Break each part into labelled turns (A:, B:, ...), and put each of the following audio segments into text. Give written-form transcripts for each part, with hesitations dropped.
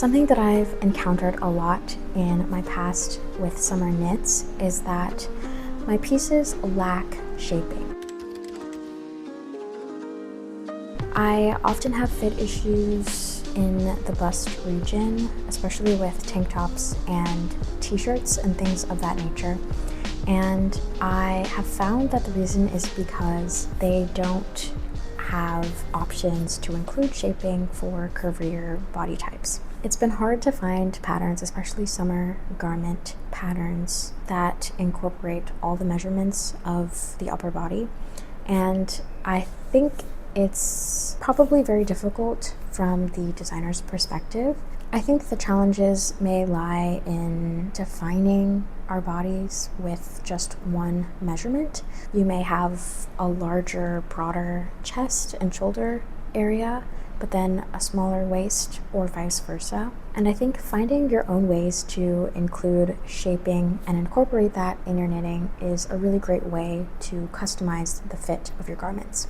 A: Something that I've encountered a lot in my past with summer knits is that my pieces lack shaping. I often have fit issues in the bust region, especially with tank tops and t-shirts and things of that nature. And I have found that the reason is because they don't have options to include shaping for curvier body types. It's been hard to find patterns, especially summer garment patterns, that incorporate all the measurements of the upper body. And I think it's probably very difficult from the designer's perspective. I think the challenges may lie in defining our bodies with just one measurement. You may have a larger, broader chest and shoulder area, but then a smaller waist, or vice versa. And I think finding your own ways to include shaping and incorporate that in your knitting is a really great way to customize the fit of your garments.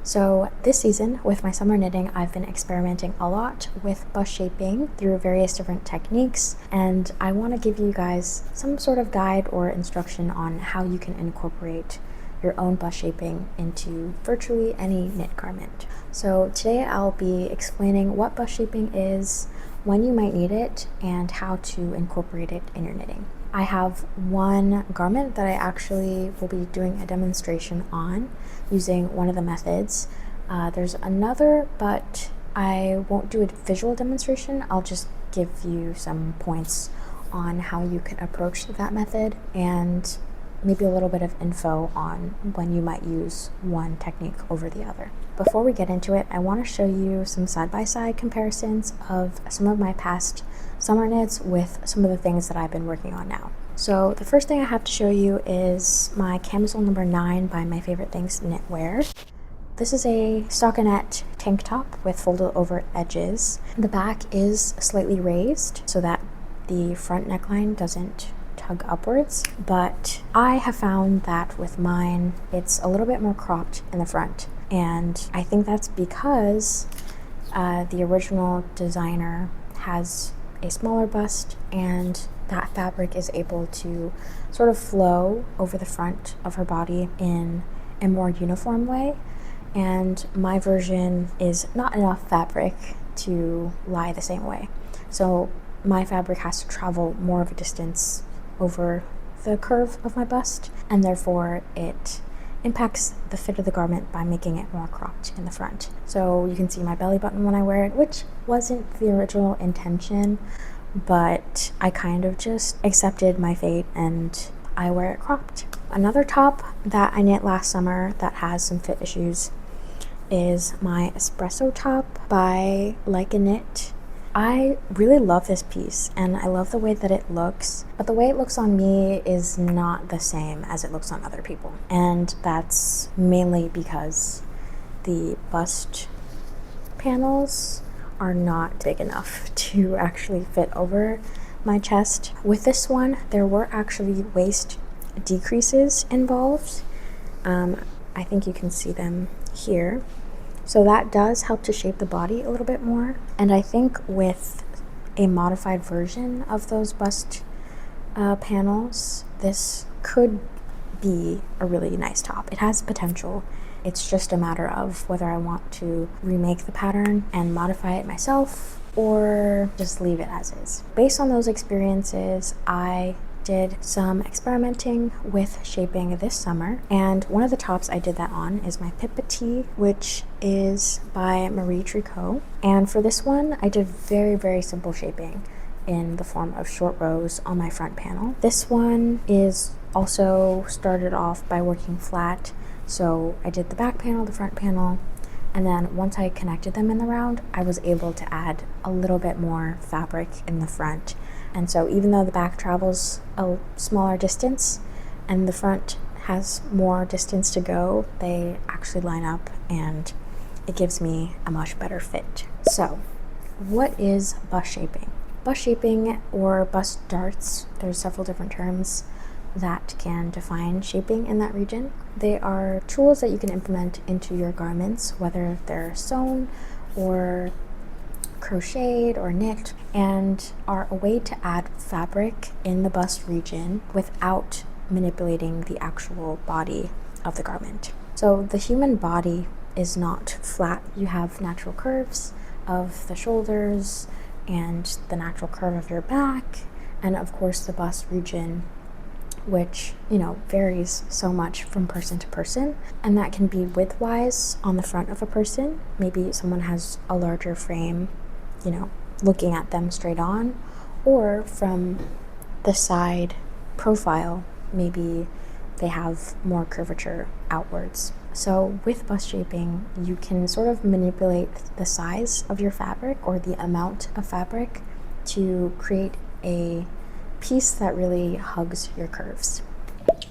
A: So this season with my summer knitting, I've been experimenting a lot with bust shaping through various different techniques, and I want to give you guys some sort of guide or instruction on how you can incorporate your own bust shaping into virtually any knit garment. So today I'll be explaining what bust shaping is, when you might need it, and how to incorporate it in your knitting. I have one garment that I actually will be doing a demonstration on using one of the methods. There's another, but I won't do a visual demonstration. I'll just give you some points on how you can approach that method and maybe a little bit of info on when you might use one technique over the other. Before we get into it, I want to show you some side-by-side comparisons of some of my past summer knits with some of the things that I've been working on now. So the first thing I have to show you is my camisole number 9 by My Favorite Things Knitwear. This is a stockinette tank top with folded over edges. The back is slightly raised so that the front neckline doesn't tug upwards, but I have found that with mine it's a little bit more cropped in the front, and I think that's because the original designer has a smaller bust and that fabric is able to sort of flow over the front of her body in a more uniform way, and my version is not enough fabric to lie the same way. So my fabric has to travel more of a distance over the curve of my bust, and therefore it impacts the fit of the garment by making it more cropped in the front. So you can see my belly button when I wear it, which wasn't the original intention, but I kind of just accepted my fate and I wear it cropped. Another top that I knit last summer that has some fit issues is my espresso top by Like a Knit. I really love this piece and I love the way that it looks, but the way it looks on me is not the same as it looks on other people. And that's mainly because the bust panels are not big enough to actually fit over my chest. With this one, there were actually waist decreases involved. I think you can see them here. So that does help to shape the body a little bit more. And I think with a modified version of those bust panels, this could be a really nice top. It has potential. It's just a matter of whether I want to remake the pattern and modify it myself or just leave it as is. Based on those experiences, I did some experimenting with shaping this summer, and one of the tops I did that on is my Pip Petite, which is by Marie Tricot. And for this one, I did very simple shaping in the form of short rows on my front panel. This one is also started off by working flat, so I did the back panel, the front panel, and then once I connected them in the round, I was able to add a little bit more fabric in the front. And so even though the back travels a smaller distance and the front has more distance to go, they actually line up and it gives me a much better fit. So what is bust shaping? Bust shaping, or bust darts, there's several different terms that can define shaping in that region. They are tools that you can implement into your garments, whether they're sewn or crocheted or knit and are a way to add fabric in the bust region without manipulating the actual body of the garment. So the human body is not flat. You have natural curves of the shoulders and the natural curve of your back, and of course the bust region, which, varies so much from person to person. And that can be width-wise on the front of a person. Maybe someone has a larger frame, looking at them straight on, or from the side profile, maybe they have more curvature outwards. So with bust shaping, you can sort of manipulate the size of your fabric or the amount of fabric to create a piece that really hugs your curves.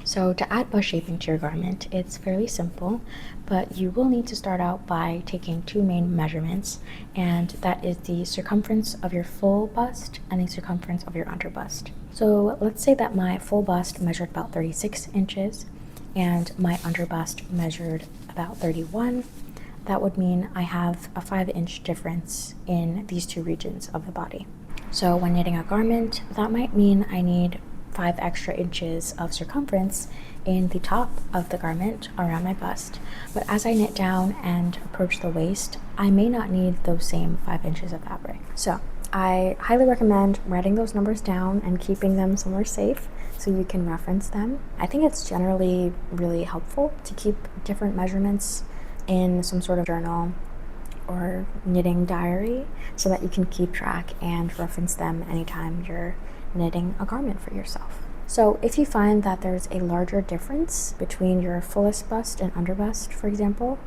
A: So to add bust shaping to your garment, it's fairly simple, but you will need to start out by taking two main measurements, and that is the circumference of your full bust and the circumference of your underbust. So let's say that my full bust measured about 36 inches and my underbust measured about 31. That would mean I have a 5-inch difference in these two regions of the body. So when knitting a garment, that might mean I need 5 extra inches of circumference in the top of the garment around my bust. But as I knit down and approach the waist, I may not need those same 5 inches of fabric. So I highly recommend writing those numbers down and keeping them somewhere safe so you can reference them. I think it's generally really helpful to keep different measurements in some sort of journal or knitting diary so that you can keep track and reference them anytime you're knitting a garment for yourself. So if you find that there's a larger difference between your fullest bust and underbust, for example,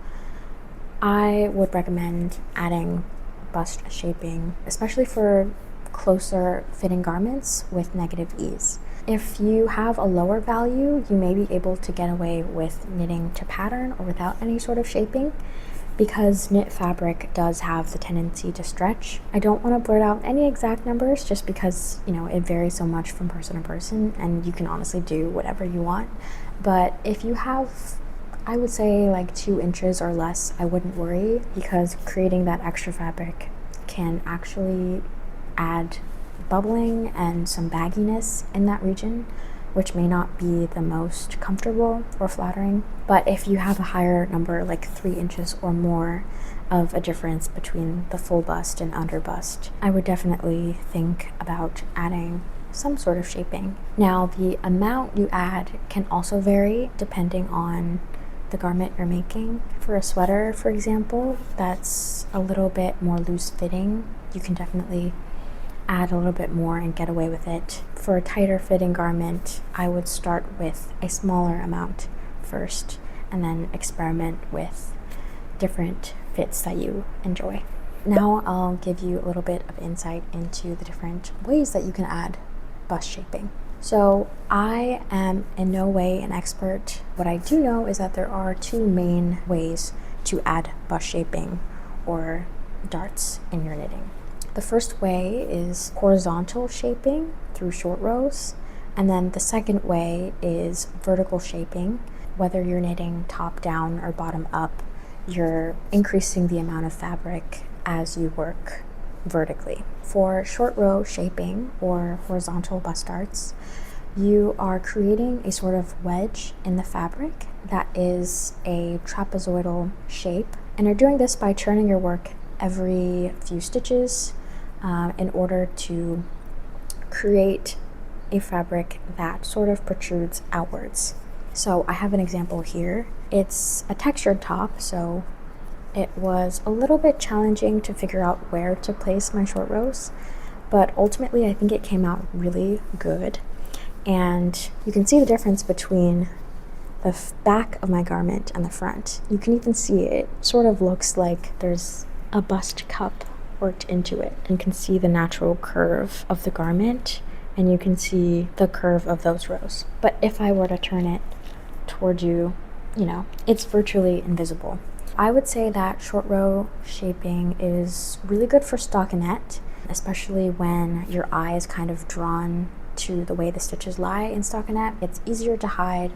A: I would recommend adding bust shaping, especially for closer fitting garments with negative ease. If you have a lower value, you may be able to get away with knitting to pattern or without any sort of shaping, because knit fabric does have the tendency to stretch. I don't want to blurt out any exact numbers just because, it varies so much from person to person and you can honestly do whatever you want. But if you have, I would say like 2 inches or less, I wouldn't worry, because creating that extra fabric can actually add bubbling and some bagginess in that region, which may not be the most comfortable or flattering. But if you have a higher number, like 3 inches or more of a difference between the full bust and under bust, I would definitely think about adding some sort of shaping. Now, the amount you add can also vary depending on the garment you're making. For a sweater, for example, that's a little bit more loose fitting, you can definitely add a little bit more and get away with it. For a tighter fitting garment, I would start with a smaller amount first and then experiment with different fits that you enjoy. Now I'll give you a little bit of insight into the different ways that you can add bust shaping. So I am in no way an expert. What I do know is that there are 2 main ways to add bust shaping or darts in your knitting. The first way is horizontal shaping through short rows, and then the second way is vertical shaping. Whether you're knitting top down or bottom up, you're increasing the amount of fabric as you work vertically. For short row shaping or horizontal bust darts, you are creating a sort of wedge in the fabric that is a trapezoidal shape, and you're doing this by turning your work every few stitches in order to create a fabric that sort of protrudes outwards. So I have an example here. It's a textured top, so it was a little bit challenging to figure out where to place my short rows, but ultimately I think it came out really good. And you can see the difference between the back of my garment and the front. You can even see it sort of looks like there's a bust cup worked into it. You can see the natural curve of the garment and you can see the curve of those rows. But if I were to turn it toward you, it's virtually invisible. I would say that short row shaping is really good for stockinette, especially when your eye is kind of drawn to the way the stitches lie in stockinette. It's easier to hide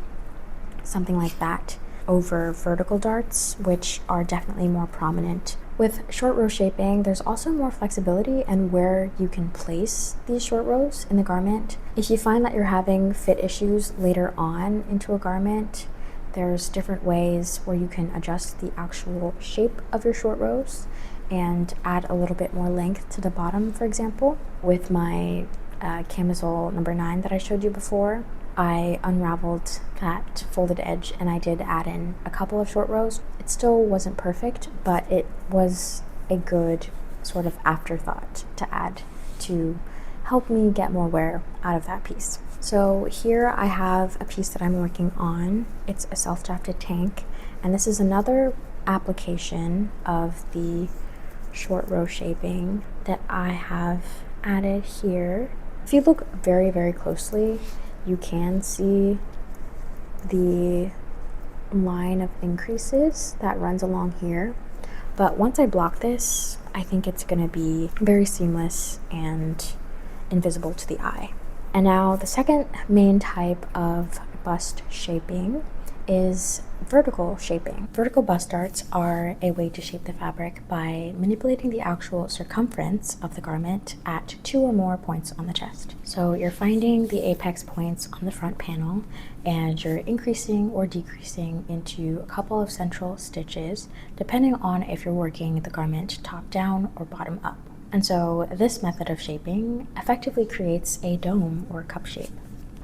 A: something like that over vertical darts, which are definitely more prominent With short row shaping, there's also more flexibility and where you can place these short rows in the garment. If you find that you're having fit issues later on into a garment, there's different ways where you can adjust the actual shape of your short rows and add a little bit more length to the bottom, for example. With my camisole number 9 that I showed you before, I unraveled that folded edge and I did add in a couple of short rows. It still wasn't perfect, but it was a good sort of afterthought to add to help me get more wear out of that piece. So here I have a piece that I'm working on. It's a self-drafted tank, and this is another application of the short row shaping that I have added here. If you look very, very closely, you can see the line of increases that runs along here. But once I block this, I think it's going to be very seamless and invisible to the eye. And now the second main type of bust shaping is vertical shaping. Vertical bust darts are a way to shape the fabric by manipulating the actual circumference of the garment at 2 or more points on the chest. So you're finding the apex points on the front panel and you're increasing or decreasing into a couple of central stitches depending on if you're working the garment top down or bottom up. And so this method of shaping effectively creates a dome or cup shape.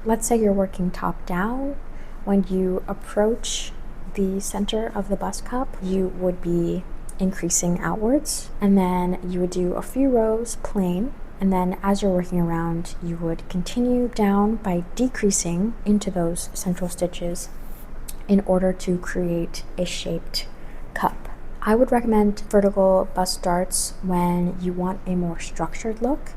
A: Let's say you're working top down. When you approach the center of the bust cup, you would be increasing outwards, and then you would do a few rows plain, and then as you're working around, you would continue down by decreasing into those central stitches in order to create a shaped cup. I would recommend vertical bust darts when you want a more structured look,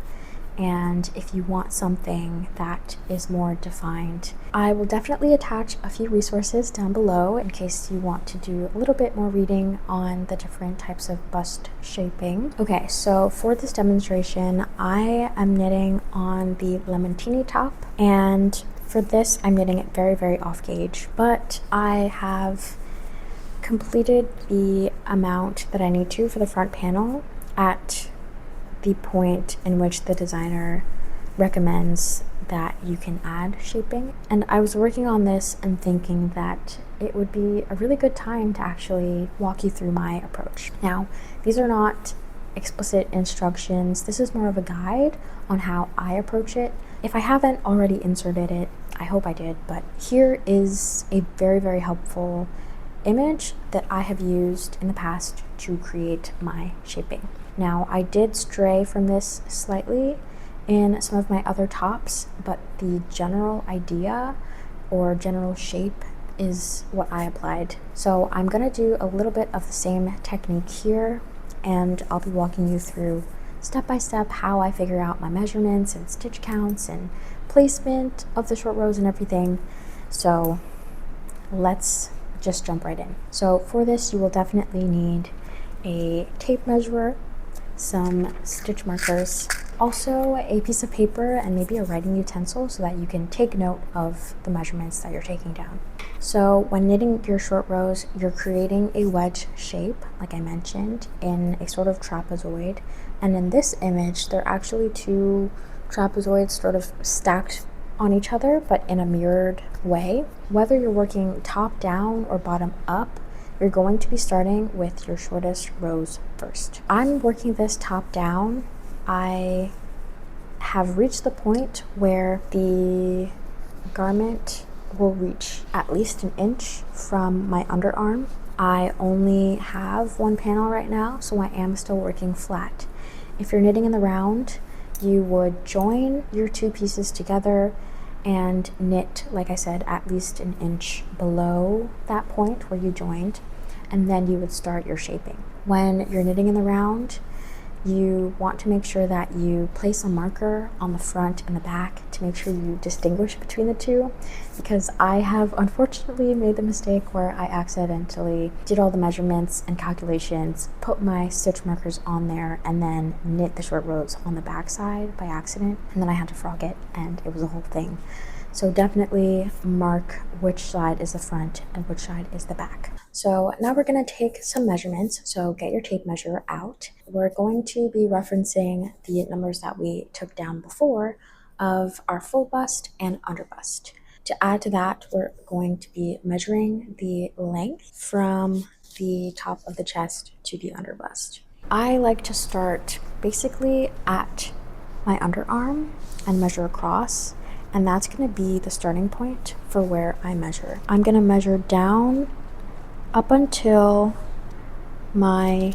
A: and if you want something that is more defined. I will definitely attach a few resources down below in case you want to do a little bit more reading on the different types of bust shaping. Okay, so for this demonstration, I am knitting on the Lemontini top, and for this I'm knitting it very, very off gauge, but I have completed the amount that I need to for the front panel at the point in which the designer recommends that you can add shaping. And I was working on this and thinking that it would be a really good time to actually walk you through my approach. Now, these are not explicit instructions. This is more of a guide on how I approach it. If I haven't already inserted it, I hope I did, but here is a very, very helpful image that I have used in the past to create my shaping. Now, I did stray from this slightly in some of my other tops, but the general idea or general shape is what I applied. So I'm gonna do a little bit of the same technique here, and I'll be walking you through step by step how I figure out my measurements and stitch counts and placement of the short rows and everything. So let's just jump right in. So for this, you will definitely need a tape measurer, some stitch markers, also a piece of paper and maybe a writing utensil so that you can take note of the measurements that you're taking down. So when knitting your short rows, you're creating a wedge shape, like I mentioned, in a sort of trapezoid. And in this image, they're actually two trapezoids sort of stacked on each other, but in a mirrored way. Whether you're working top down or bottom up, you're going to be starting with your shortest rows first. I'm working this top down. I have reached the point where the garment will reach at least an inch from my underarm. I only have one panel right now, so I am still working flat. If you're knitting in the round, you would join your two pieces together and knit, like I said, at least an inch below that point where you joined, and then you would start your shaping. When you're knitting in the round, you want to make sure that you place a marker on the front and the back to make sure you distinguish between the two, because I have unfortunately made the mistake where I accidentally did all the measurements and calculations, put my stitch markers on there, and then knit the short rows on the back side by accident, and then I had to frog it and it was a whole thing. So definitely mark which side is the front and which side is the back. So now we're going to take some measurements. So get your tape measure out. We're going to be referencing the numbers that we took down before of our full bust and under bust. To add to that, we're going to be measuring the length from the top of the chest to the under bust. I like to start basically at my underarm and measure across, and that's going to be the starting point for where I measure. I'm going to measure down up until my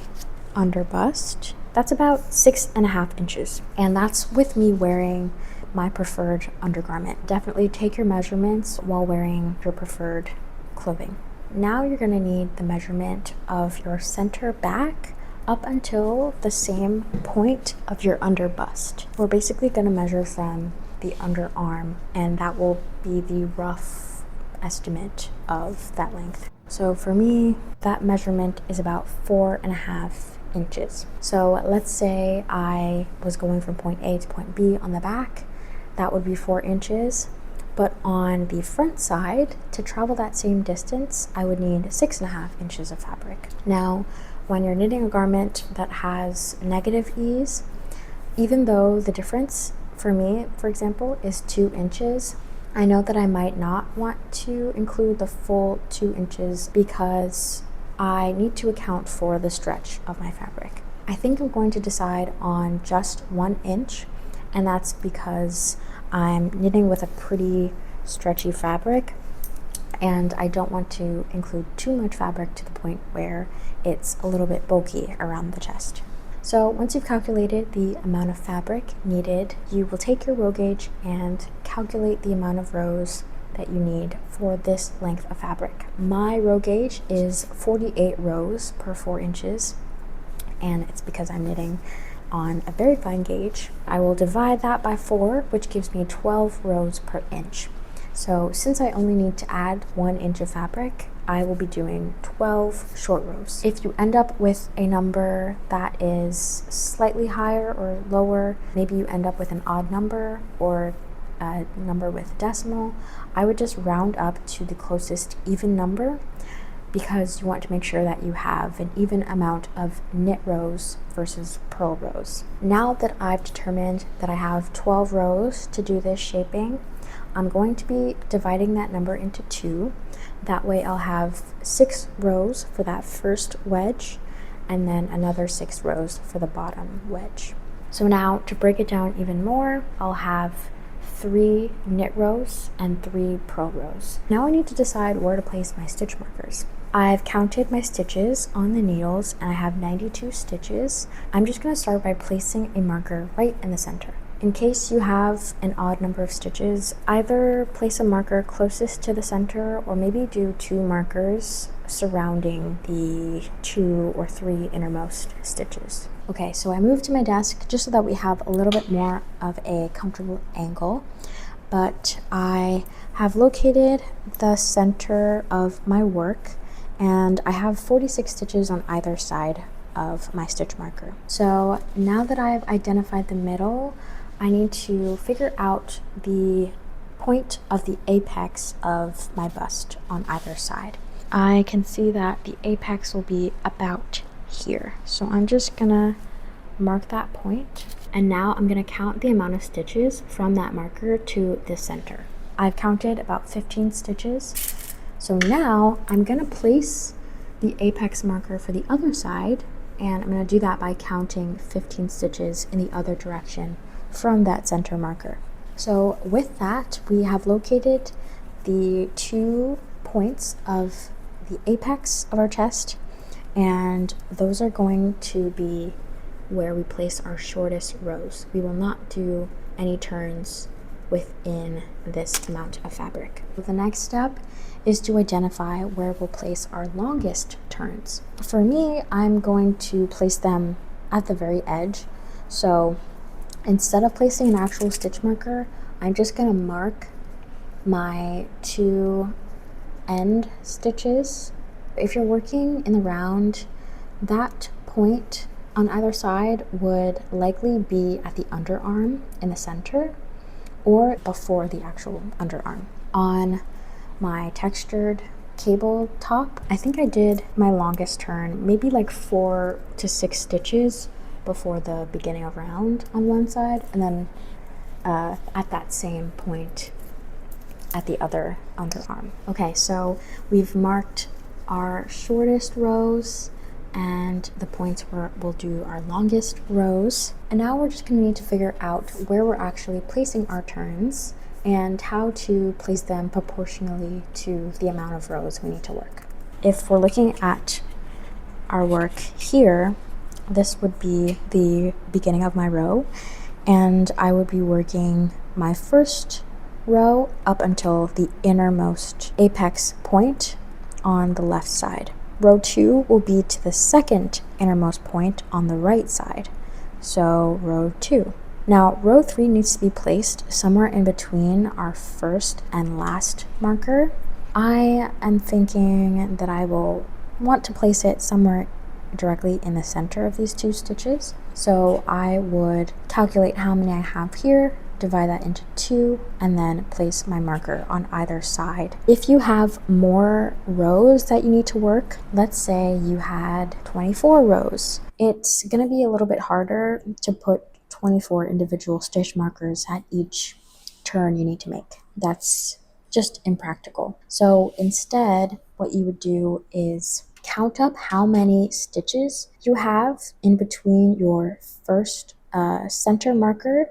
A: under bust. That's about 6.5 inches, and that's with me wearing my preferred undergarment. Definitely take your measurements while wearing your preferred clothing. Now you're going to need the measurement of your center back up until the same point of your under bust. We're basically going to measure from the underarm, and that will be the rough estimate of that length. So for me, that measurement is about 4.5 inches. So let's say I was going from point A to point B on the back, that would be 4 inches. But on the front side, to travel that same distance, I would need 6.5 inches of fabric. Now, when you're knitting a garment that has negative ease, even though the difference for me, for example, is 2 inches, I know that I might not want to include the full 2 inches because I need to account for the stretch of my fabric. I think I'm going to decide on just 1 inch, and that's because I'm knitting with a pretty stretchy fabric, and I don't want to include too much fabric to the point where it's a little bit bulky around the chest. So once you've calculated the amount of fabric needed, you will take your row gauge and calculate the amount of rows that you need for this length of fabric. My row gauge is 48 rows per 4 inches, and it's because I'm knitting on a very fine gauge. I will divide that by 4, which gives me 12 rows per inch. So since I only need to add 1 inch of fabric, I will be doing 12 short rows. If you end up with a number that is slightly higher or lower, maybe you end up with an odd number or a number with decimal, I would just round up to the closest even number, because you want to make sure that you have an even amount of knit rows versus purl rows. Now that I've determined that I have 12 rows to do this shaping, I'm going to be dividing that number into 2. That way I'll have 6 rows for that first wedge, and then another 6 rows for the bottom wedge. So now to break it down even more, I'll have 3 knit rows and 3 purl rows. Now I need to decide where to place my stitch markers. I've counted my stitches on the needles, and I have 92 stitches. I'm just going to start by placing a marker right in the center. In case you have an odd number of stitches, either place a marker closest to the center or maybe do 2 markers surrounding the 2 or 3 innermost stitches. Okay, so I moved to my desk just so that we have a little bit more of a comfortable angle, but I have located the center of my work, and I have 46 stitches on either side of my stitch marker. So now that I've identified the middle, I need to figure out the point of the apex of my bust on either side. I can see that the apex will be about here. So I'm just gonna mark that point, and now I'm gonna count the amount of stitches from that marker to the center. I've counted about 15 stitches. So now I'm gonna place the apex marker for the other side, and I'm gonna do that by counting 15 stitches in the other direction from that center marker. So with that, we have located the 2 points of the apex of our chest, and those are going to be where we place our shortest rows. We will not do any turns within this amount of fabric. The next step is to identify where we'll place our longest turns. For me, I'm going to place them at the very edge. So instead of placing an actual stitch marker, I'm just going to mark my 2 end stitches. If you're working in the round, that point on either side would likely be at the underarm in the center or before the actual underarm. On my textured cable top. I think I did my longest turn, maybe like 4 to 6 stitches before the beginning of round on one side, and then at that same point at the other underarm. Okay, so we've marked our shortest rows and the points where we'll do our longest rows. And now we're just gonna need to figure out where we're actually placing our turns and how to place them proportionally to the amount of rows we need to work. If we're looking at our work here, this would be the beginning of my row, and I would be working my first row up until the innermost apex point on the left side. Row 2 will be to the second innermost point on the right side, so row 2. Now row 3 needs to be placed somewhere in between our first and last marker. I am thinking that I will want to place it somewhere directly in the center of these 2 stitches. So I would calculate how many I have here, divide that into 2, and then place my marker on either side. If you have more rows that you need to work, let's say you had 24 rows, it's gonna be a little bit harder to put 24 individual stitch markers at each turn you need to make. That's just impractical. So instead, what you would do is count up how many stitches you have in between your first center marker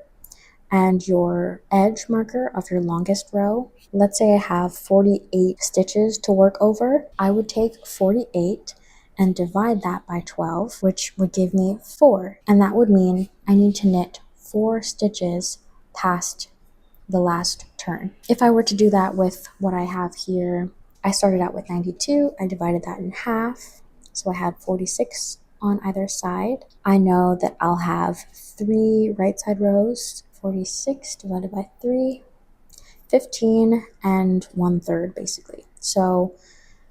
A: and your edge marker of your longest row. Let's say I have 48 stitches to work over. I would take 48 and divide that by 12, which would give me 4. And that would mean I need to knit 4 stitches past the last turn. If I were to do that with what I have here, I started out with 92, I divided that in half, so I had 46 on either side. I know that I'll have 3 right side rows, 46 divided by 3, 15 and 1/3 basically. So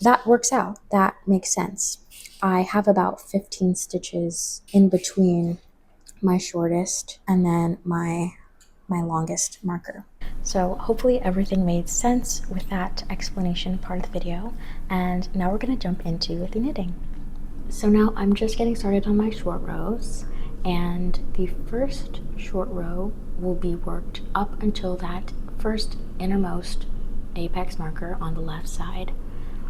A: that works out, that makes sense. I have about 15 stitches in between my shortest and then my longest marker. So hopefully everything made sense with that explanation part of the video. And now we're gonna jump into the knitting. So now I'm just getting started on my short rows, and the first short row will be worked up until that first innermost apex marker on the left side.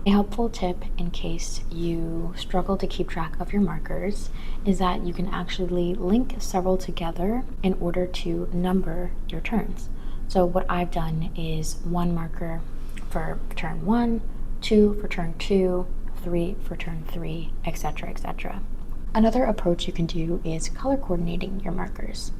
A: A helpful tip in case you struggle to keep track of your markers is that you can actually link several together in order to number your turns. So what I've done is 1 marker for turn 1, 2 for turn 2, 3 for turn 3, etc., etc. Another approach you can do is color coordinating your markers.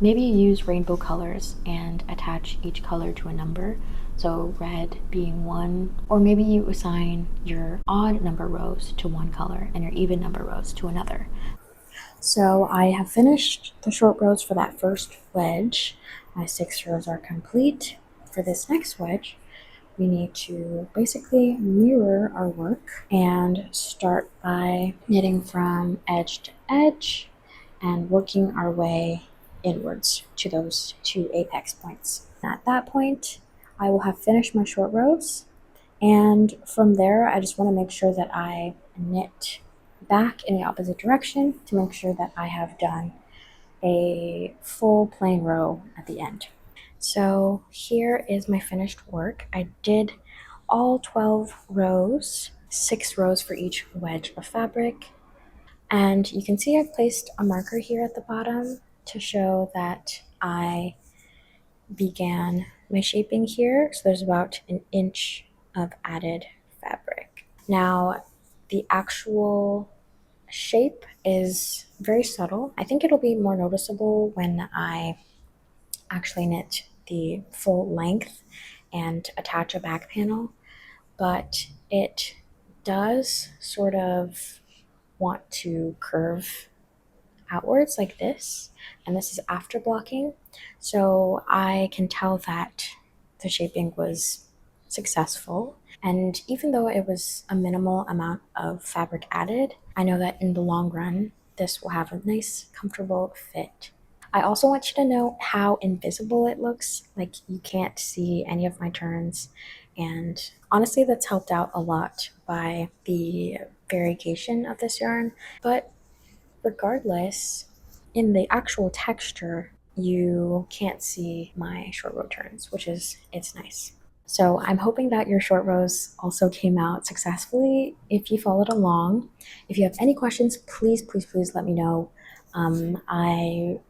A: Maybe you use rainbow colors and attach each color to a number, so red being 1, or maybe you assign your odd number rows to one color and your even number rows to another. So I have finished the short rows for that first wedge. My 6 rows are complete. For this next wedge, we need to basically mirror our work and start by knitting from edge to edge and working our way inwards to those 2 apex points. At that point, I will have finished my short rows, and from there I just want to make sure that I knit back in the opposite direction to make sure that I have done a full plain row at the end. So here is my finished work. I did all 12 rows, 6 rows for each wedge of fabric. And you can see I've placed a marker here at the bottom to show that I began my shaping here. So there's about an inch of added fabric. Now, the actual shape is very subtle. I think it'll be more noticeable when I actually knit the full length and attach a back panel, but it does sort of want to curve outwards like this, and this is after blocking, so I can tell that the shaping was successful. And even though it was a minimal amount of fabric added, I know that in the long run this will have a nice comfortable fit. I also want you to know how invisible it looks, like you can't see any of my turns, And honestly, that's helped out a lot by the variegation of this yarn. But regardless, in the actual texture, you can't see my short row turns, which is, it's nice. So I'm hoping that your short rows also came out successfully if you followed along. If you have any questions, please let me know. I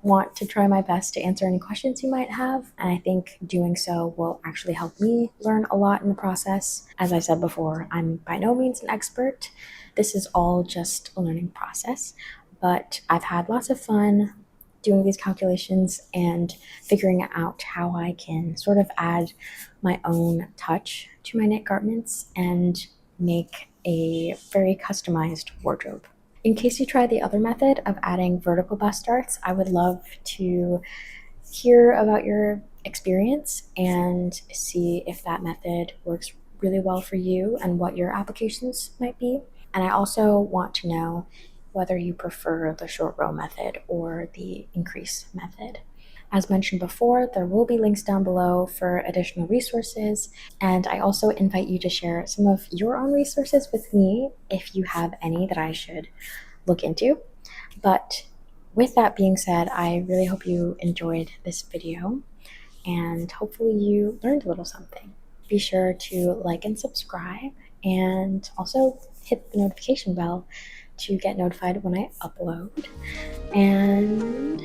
A: want to try my best to answer any questions you might have, and I think doing so will actually help me learn a lot in the process. As I said before, I'm by no means an expert. This is all just a learning process, but I've had lots of fun doing these calculations and figuring out how I can sort of add my own touch to my knit garments and make a very customized wardrobe. In case you try the other method of adding vertical bust darts, I would love to hear about your experience and see if that method works really well for you and what your applications might be. And I also want to know whether you prefer the short row method or the increase method. As mentioned before, there will be links down below for additional resources, and I also invite you to share some of your own resources with me if you have any that I should look into. But with that being said, I really hope you enjoyed this video and hopefully you learned a little something. Be sure to like and subscribe, and also hit the notification bell to get notified when I upload. And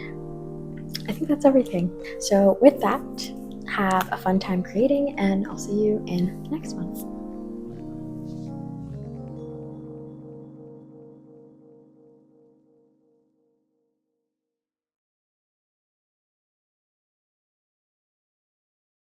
A: I think that's everything. So with that, have a fun time creating, and I'll see you in the next one.